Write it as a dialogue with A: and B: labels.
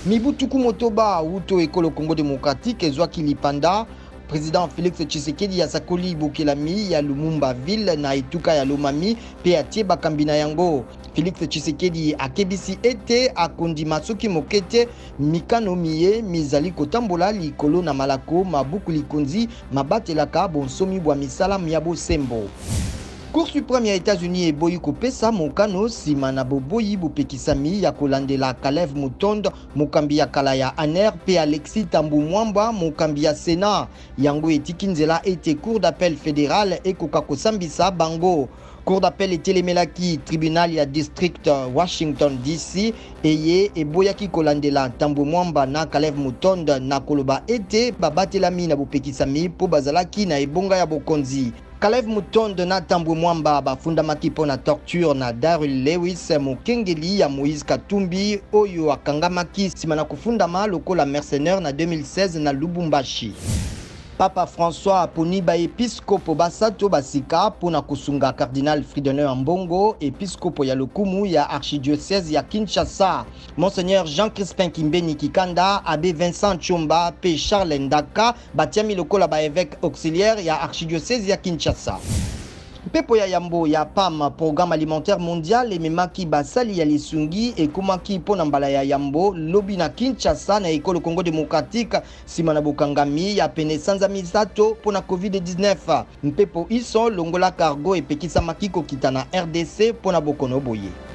A: Mibutuku Motoba Uto Ekolo Congo démocratique ezwaki lipanda président Félix Tshisekedi ya sakoli Bokelami ya Lumumba ville na etuka ya Lomami pe atie bakambi na yango. Félix Tshisekedi akebisi ete akondima soki mokete mikano miye mizali kotambola likolo na malako mabuku likonzi mabatelaka bonsomi bwa misala ya bosembo. Cour suprême ya États-Unis eboyi kopesa mokano sima na boboyi bopekisami ya kolandela Caleb Mutondo mokambi ya kala ya ANER pe Alexis Tambu Mwamba mokambi ya Sénat yango etiki nzela ete Cour d'appel fédérale ekoka kosambisa bango. Cour d'appel etelemelaki tribunal ya district Washington DC eye eboyaki kolandela Tambu Mwamba na Caleb Mutondo na koloba ete babatelami na bopekisami po bazalaki na ebonga ya bokonzi. Caleb Mutondo na Tambu Mwamba bafundamaki mpo na torture na Daryl Lewis mokengeli ya Moïse Katumbi oyo akangamaki nsima na kufundama lokola mercenaire na 2016 na Lubumbashi. Papa François aponi baepiskopo basato basika mpona kosunga cardinal Fridolin Ambongo, episkopo ya lokumu ya archidiocèse ya Kinshasa. Monseigneur Jean Crispin Kimbeni Kikanda, abbé Vincent Chomba pe Charles Ndaka batiami lokola baévêque auxiliaire ya archidiocèse ya Kinshasa. Pepo ya Yambo ya PAM, Programme alimentaire mondial, ememaki basali ya lisungi ekomaki mpona mbala ya Yambo lobi na Kinshasa na ekolo Congo démocratique sima na bokangami ya pene sanza misato mpona COVID-19. Mpepo iso longola cargo epekisamaki kokita na RDC mpona bokono boye.